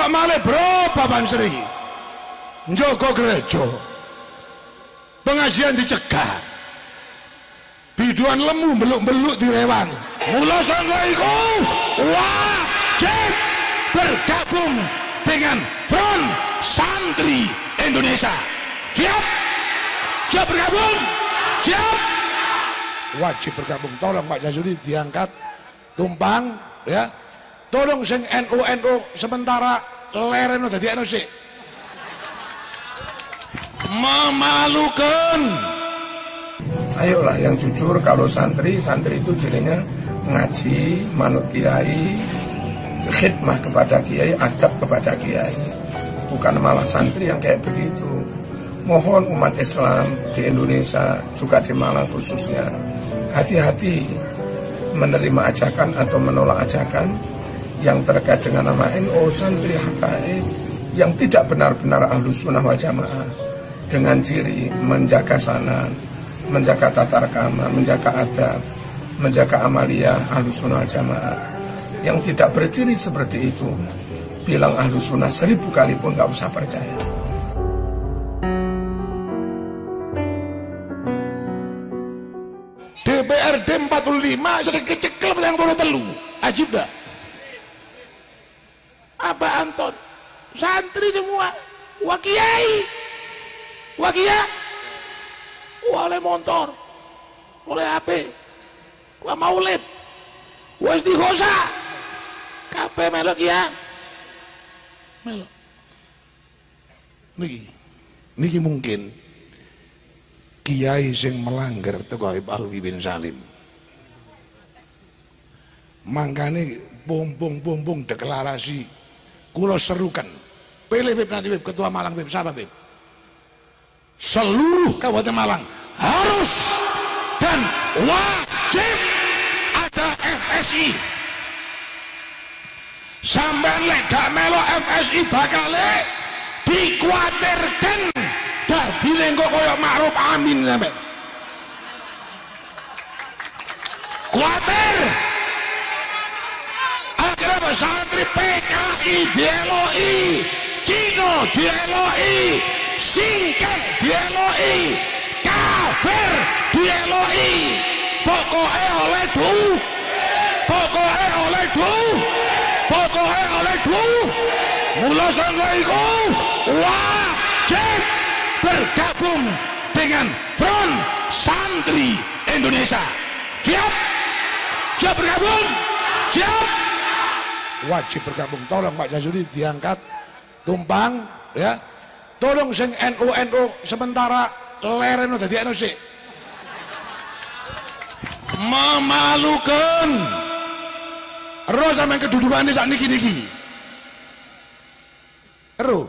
Kok malah berapa Bang Sri? Njogo gereja. Pengajian dicegah. Biduan lemu beluk-beluk direwangi. Mula sangka iku wajib bergabung dengan Front Santri Indonesia. Siap? Siap bergabung? Siap? Wajib bergabung. Tolong Pak Jazuli diangkat tumpang ya. Tolong sing NU sementara lereno dadi NU sik. Memalukan. Ayolah yang jujur, kalau santri itu dirinya ngaji, manut kiai, khidmah kepada kiai, adab kepada kiai. Bukan malah santri yang kayak begitu. Mohon umat Islam di Indonesia, juga di Malang khususnya, hati-hati menerima ajakan atau menolak ajakan yang terkait dengan nama NU, santri, habaib, yang tidak benar-benar Ahlus Sunnah wal Jamaah, dengan ciri menjaga sanad, menjaga tata krama, menjaga adab, menjaga amaliyah Ahlus Sunnah wal Jamaah, yang tidak berciri seperti itu, bilang Ahlus Sunnah 1000 kali pun gak usah percaya. DPRD 45 sering kecekel yang boleh telu. Ajib dah. Apa Anton? Santri semua. Wakiai. Wakia. Oleh motor. Oleh HP. Wa maulid. Wa istighosa. Kabeh melok ya. Melok. Niki mungkin kiai sing melanggar teko Habib Alwi bin Salim. Mangkane pompong deklarasi kula serukan. Pilih Bib nanti Bib, ketua Malang Bib, siapa Bib? Seluruh Kabupaten Malang harus dan wajib ada FSI. Sampeyan lek gak melok FSI bakale dikuatirkan dadi lengko koyo Ma'ruf Amin sampe. Kuatir. Akhirnya santri PKI DLOI, Cino DLOI, Singkek DLOI, kafir DLOI. Pokoknya oleh du, pokoknya oleh du, pokoknya oleh du. Mula sangka iku wajib bergabung dengan Front Santri Indonesia. Siap? Siap bergabung? Siap? Wajib bergabung. Tolong Pak Jazuli diangkat tumpang ya. Tolong sing NU sementara lereno dadi NU sik. Memalukan. Ero sampeyan kedudukane sak niki-niki. Ero.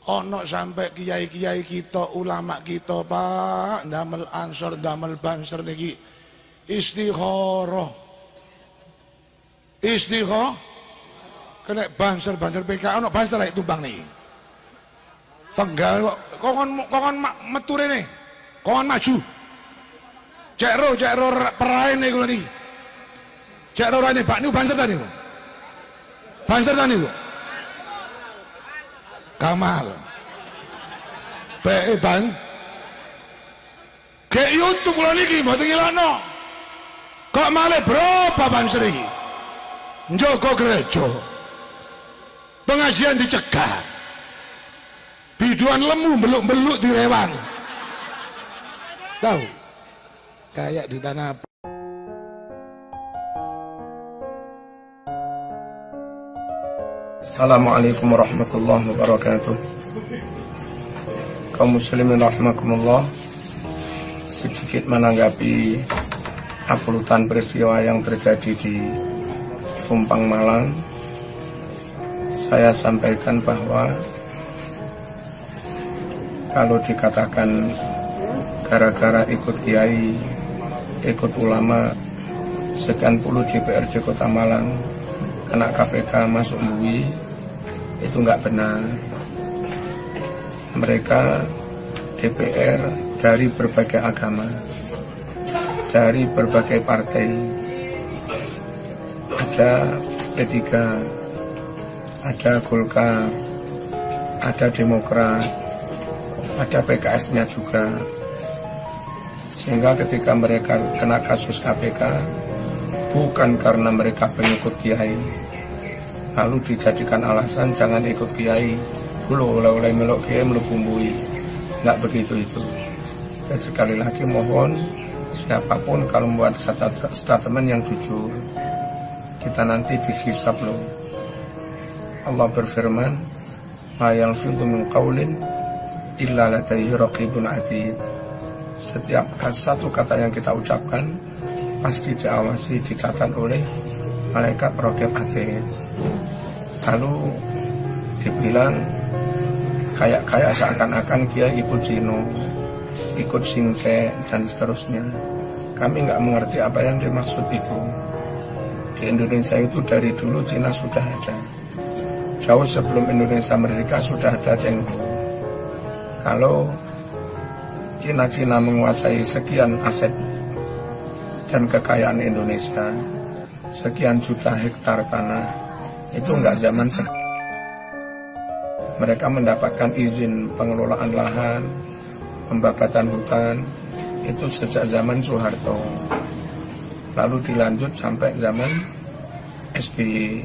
Ono sampai kiai-kiai kita, ulama kita Pak, damel ansor, damel banser niki istikharah. Istikharah kena banser PK, ono banser lek tumbang niki. Tenggal kok kon metu rene. Kon maju. Cek ro peraene kula niki. Cek ro rene Pak niku banser ta niku. Banser ta niku. Kamal PE Bang ke YouTube kula niki mboten ngilano. Kok malah berapa Bang Sri? Njogo gereja. Pengajian dicegah. Biduan lemu beluk-beluk direwangi. Tahu? Kayak di tanah. Assalamualaikum warahmatullahi wabarakatuh. Kaum muslimin rahimakumullah, sedikit menanggapi uploadan peristiwa yang terjadi di Tumpang Malang. Saya sampaikan bahwa kalau dikatakan gara-gara ikut kiai, ikut ulama, sekian puluh DPRD Kota Malang kena KPK masuk MUI, itu nggak benar. Mereka DPR dari berbagai agama, dari berbagai partai, ada P3, ada Golkar, ada Demokrat, ada PKS-nya juga. Sehingga ketika mereka kena kasus KPK, bukan karena mereka pengikut kiai, lalu dijadikan alasan jangan ikut kiai, dulu oleh melok kiai melubumbui. Nggak begitu itu. Dan sekali lagi mohon siapapun kalau membuat statement yang jujur, kita nanti dihisab loh. Allah berfirman, ma yalfidhu min qaulin illa ladayhi raqibun atid. Setiap satu kata yang kita ucapkan pasti diawasi, dicatat oleh malaikat raqib atid. Lalu dibilang kayak seakan-akan dia ikut Cino, ikut Singke dan seterusnya. Kami nggak mengerti apa yang dimaksud itu. Di Indonesia itu dari dulu Cina sudah ada. Jauh sebelum Indonesia merdeka sudah ada Cengho. Kalau Cina menguasai sekian aset dan kekayaan Indonesia, sekian juta hektar tanah, itu nggak zaman sekarang. Mereka mendapatkan izin pengelolaan lahan, pembabatan hutan, itu sejak zaman Soeharto. Lalu dilanjut sampai zaman SBY.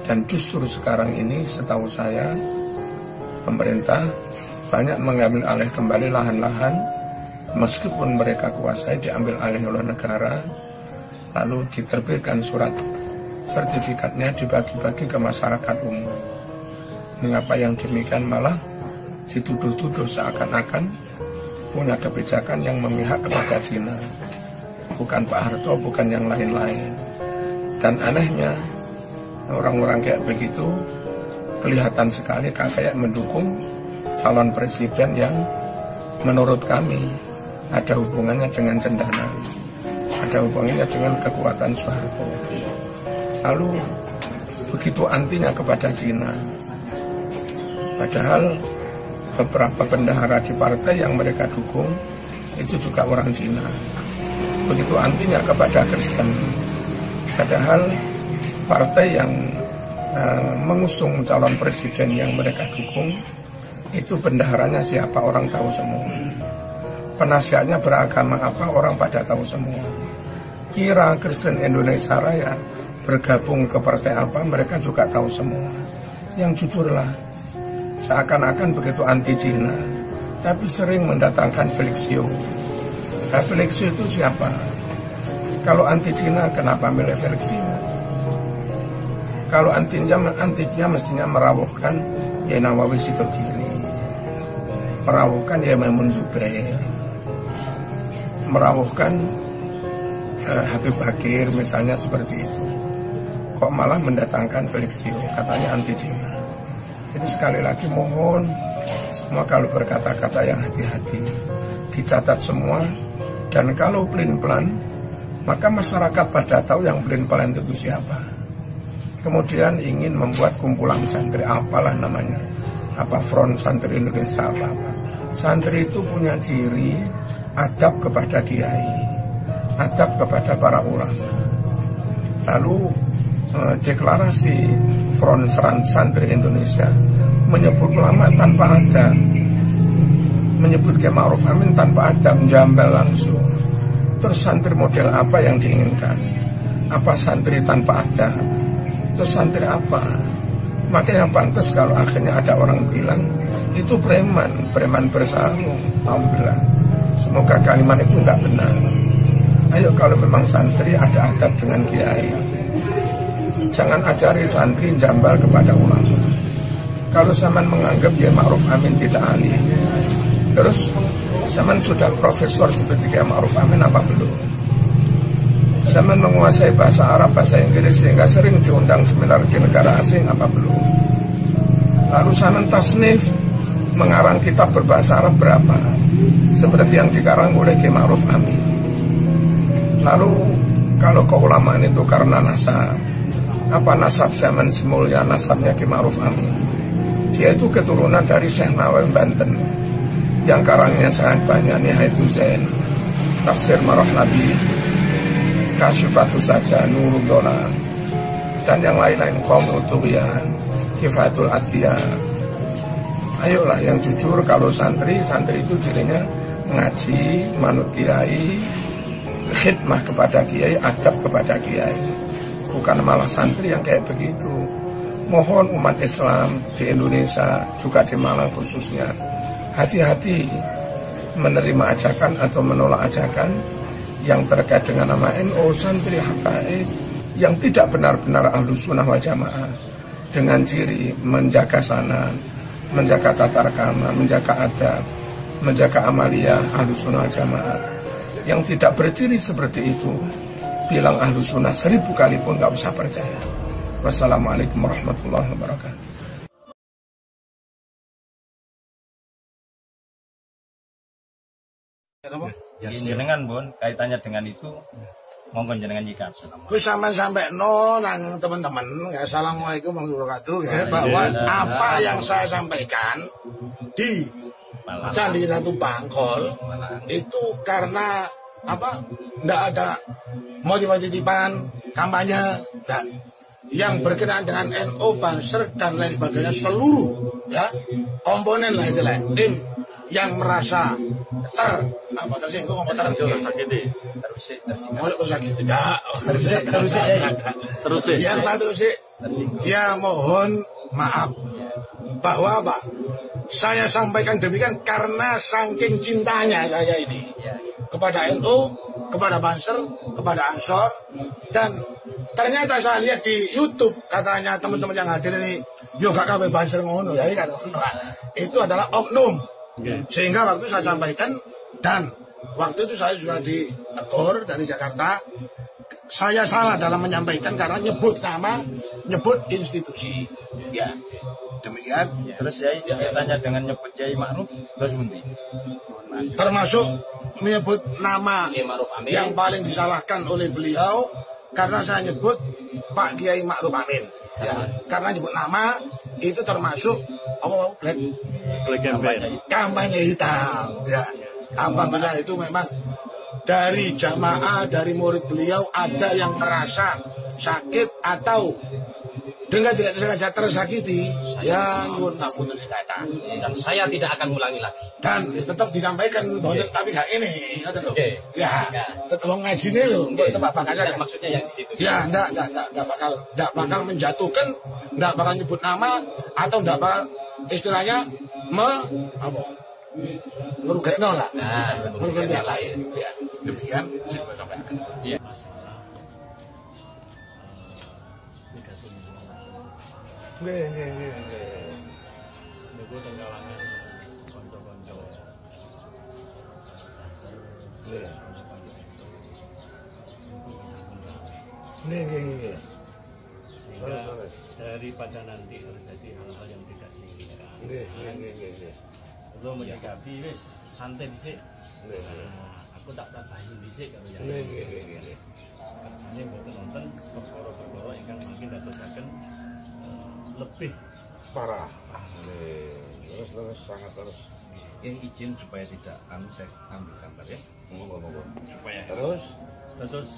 Dan justru sekarang ini setahu saya, pemerintah banyak mengambil alih kembali lahan-lahan, meskipun mereka kuasai diambil alih oleh negara, lalu diterbitkan surat sertifikatnya dibagi-bagi ke masyarakat umum. Mengapa yang demikian malah dituduh-tuduh seakan-akan punya kebijakan yang memihak kepada Cina, bukan Pak Harto, bukan yang lain-lain. Dan anehnya orang-orang kayak begitu kelihatan sekali kayak mendukung calon presiden yang menurut kami ada hubungannya dengan cendana, ada hubungannya dengan kekuatan Soeharto. Lalu begitu antinya kepada Cina. Padahal beberapa bendahara di partai yang mereka dukung itu juga orang Cina. Begitu antinya kepada Kristen. Padahal partai yang mengusung calon presiden yang mereka dukung itu bendaharanya siapa, orang tahu semua. Penasihatnya beragama apa, orang pada tahu semua. Kira Kristen Indonesia Raya bergabung ke partai apa, mereka juga tahu semua. Yang jujurlah, seakan-akan begitu anti Cina, tapi sering mendatangkan Felixio. Nah, Felixio itu siapa? Kalau anti Cina, kenapa milih Felixio? Kalau antinya mestinya merawuhkan ya Nawawi Sidogiri, merawuhkan ya Maimun Zubair, merawuhkan Habib Bakir misalnya seperti itu. Kok malah mendatangkan Felixio, katanya anti Cina. Jadi sekali lagi mohon semua kalau berkata-kata yang hati-hati, dicatat semua. Dan kalau pelin-pelan, maka masyarakat pada tahu yang pelin-pelan itu siapa. Kemudian ingin membuat kumpulan santri, apalah namanya, apa Front Santri Indonesia, apa-apa. Santri itu punya ciri adab kepada kiai, adab kepada para ulama. Lalu deklarasi Front Santri Indonesia menyebut ulama tanpa adab, menyebut Kiai Ma'ruf Amin tanpa adab, jambal langsung. Terus santri model apa yang diinginkan? Apa santri tanpa adab? Terus santri apa? Makanya pantas kalau akhirnya ada orang bilang itu preman bersarung. Alhamdulillah, semoga kalimat itu enggak benar. Ayo kalau memang santri ada adab dengan kiai, jangan ajari santri jambal kepada ulama. Kalau zaman menganggap Kiai Ma'ruf Amin tidak alim, terus zaman sudah profesor seperti Kiai Ma'ruf Amin apa belum? Zaman menguasai bahasa Arab, bahasa Inggris sehingga sering diundang seminar di negara asing apa belum? Lalu zaman tasnif mengarang kitab berbahasa Arab berapa? Seperti yang dikarang oleh Kiai Ma'ruf Amin. Lalu kalau keulamaan itu karena nasab, apa nasab zaman semula nasabnya Kiai Ma'ruf Amin? Dia itu keturunan dari Syekh Nawawi Banten yang karangnya sangat banyak, Nihayatul Zain, Tafsir Marah Nabi, Kasyifatus Saja, Nurul Dola, dan yang lain-lain, Qomul Tughyan, Kifatul Adliya. Ayolah yang jujur, kalau santri itu dirinya ngaji, manut kiai, khidmah kepada kiai, adab kepada kiai, bukan malah santri yang kayak begitu. Mohon umat Islam di Indonesia, juga di Malang khususnya, hati-hati menerima ajakan atau menolak ajakan yang terkait dengan nama NU, santri habaib yang tidak benar-benar Ahlus Sunnah wal Jamaah, dengan ciri menjaga sanad, menjaga tata krama, menjaga adab, menjaga amaliyah Ahlus Sunnah wal Jamaah. Yang tidak berciri seperti itu, bilang Ahlus Sunnah 1000 kali pun nggak usah percaya. Wassalamualaikum warahmatullahi wabarakatuh. Ya jenengan Bun, kaitannya dengan itu monggo jenengan jika. Wis sampai nang teman-teman, ya, assalamualaikum warahmatullahi wabarakatuh, ya, bahwa apa yang saya sampaikan di Candi Ratu Bangkol itu karena apa? Nggak ada motivasi titipan kampanye, nggak, yang berkenaan dengan NU, Banser dan lain sebagainya, seluruh ya komponen lah istilahnya, tim yang merasa tersinggung, ya mohon maaf bahwa Pak, saya sampaikan demikian karena saking cintanya saya ini kepada NU, kepada Banser, kepada Ansor, dan ternyata saya lihat di YouTube katanya teman-teman yang hadir ini yoga kabeh Banser ngono ya kan, itu adalah oknum. Sehingga waktu saya sampaikan, dan waktu itu saya juga ditegur dari Jakarta, saya salah dalam menyampaikan karena nyebut nama, nyebut institusi. Ya, demikian. Terus Yai tanya dengan nyebut Yai Ma'ruf, terus bunti. Termasuk menyebut nama yang paling disalahkan oleh beliau karena saya nyebut Pak Kiai Ma'ruf Amin. Ya, karena nyebut nama itu termasuk kampanye hitam. Ya, apabila itu memang dari jamaah, dari murid beliau ada yang merasa sakit atau dengan tidak sengaja tersakiti, ya nyuwun ngapunten kata. Dan saya tidak akan ulangi lagi. Dan tetap disampaikan bahwa tapi gak ini, ya, tetap ngaji nih loh, tetap bakal saja. Maksudnya yang di situ. Ya, enggak bakal menjatuhkan, enggak bakal nyebut nama atau enggak bakal istilahnya merugikan lah, merugikan yang lain. Ya, demikian saya sampaikan. Iya. Nggih. Niku teng kalangan kanca-kanca. Nggih. Sehingga daripada nanti terjadi hal-hal yang tidak diinginkan. Nggih. Perlu menyikapi wis santai dhisik. Aku tak tambahi dhisik karo yang. Nggih. Kersane mboten nonton perkara-perkara ingkang makin dadosaken lebih Parah. Terus sangat terus. Izin supaya tidak saya ambil gambar ya. Monggo. Supaya terus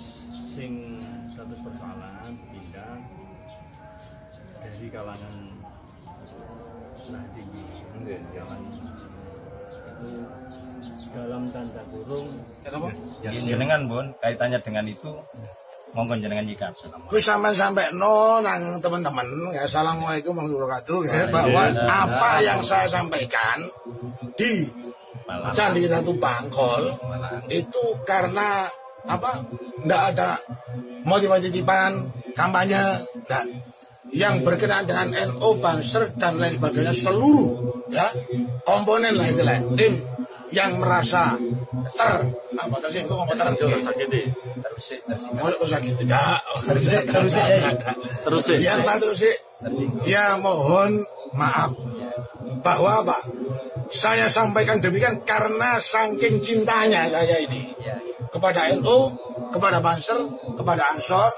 sing status persoalan sepindah dari kalangan Nahdliyin, kalangan itu dalam tanda kurung. Ya jenengan Bun, kaitannya dengan itu monggo jenengan jika. Wis sampai nang teman-teman, ya, assalamualaikum warahmatullahi wabarakatuh, ya, bahwa apa yang saya sampaikan di Candi Ratu Bangkol itu karena apa? Nggak ada motivasi titipan kampanye, nggak, yang berkenaan dengan NU, Banser dan lain sebagainya, seluruh ya komponen lah istilahnya, tim yang merasa tersinggung, ya mohon maaf bahwa Pak, saya sampaikan demikian karena saking cintanya saya ini kepada NU, kepada Banser, kepada Ansor,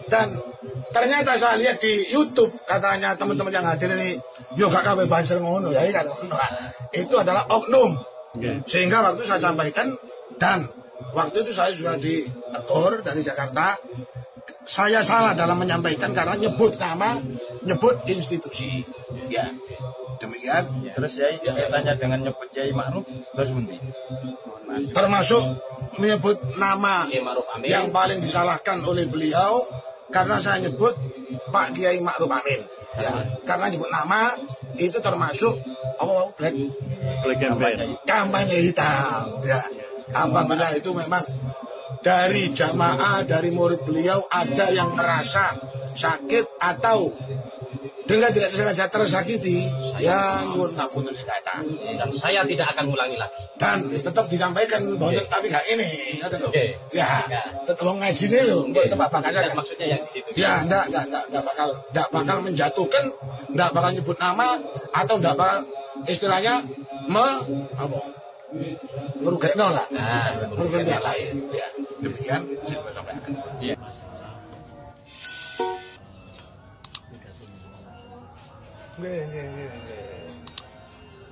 dan ternyata saya lihat di YouTube katanya teman-teman yang hadir ini yoga kabeh Banser ngono ya kan, itu adalah oknum. Sehingga waktu saya sampaikan, dan waktu itu saya juga ditegur dari Jakarta, saya salah dalam menyampaikan karena nyebut nama, nyebut institusi. Ya, demikian. Terus Yai kaitannya dengan nyebut Yai Ma'ruf terus bunti. Termasuk menyebut nama Kiai Ma'ruf Amin. yang paling disalahkan oleh beliau karena saya nyebut Pak Kiai Ma'ruf Amin. Ya, karena nyebut nama itu termasuk black kampanye hitam. Ya, apabila itu memang dari jamaah, dari murid beliau ada yang merasa sakit atau dengan tidak sengaja tersakiti, ya nyuwun ngapunten kata. Dan saya tidak akan ulangi lagi. Dan tetap disampaikan bahwa tapi gak ini, ya, tetap mau ngaji nih loh, tempat bakal Dan maksudnya yang di situ. ya, enggak bakal menjatuhkan, enggak bakal nyebut nama atau enggak bakal istilahnya merugikan lah, merugikan yang lain. Ya, demikian saya sampaikan. Iya.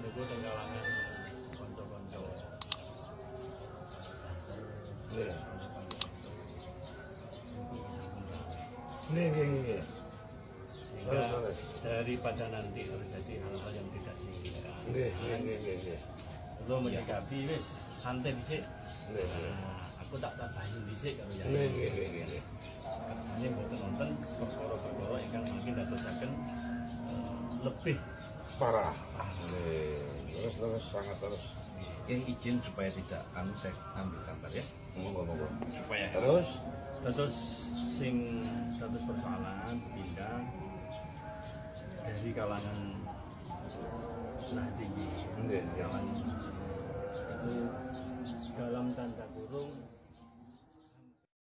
Niku teng kalangan kanca-kanca. Sehingga daripada nanti terjadi hal-hal yang tidak diinginkan. Lo menyikapi wis santai dhisik. Aku tak tambahi dhisik karo ya. Kersane mboten wonten perkara-perkara ingkang mungkin dadosaken lebih Parah. Terus sangat terus. Izin supaya tidak saya ambil gambar ya. Monggo. Supaya terus sing status persoalan sepindah dari kalangan Nahdliyin, kalangan itu dalam tanda kurung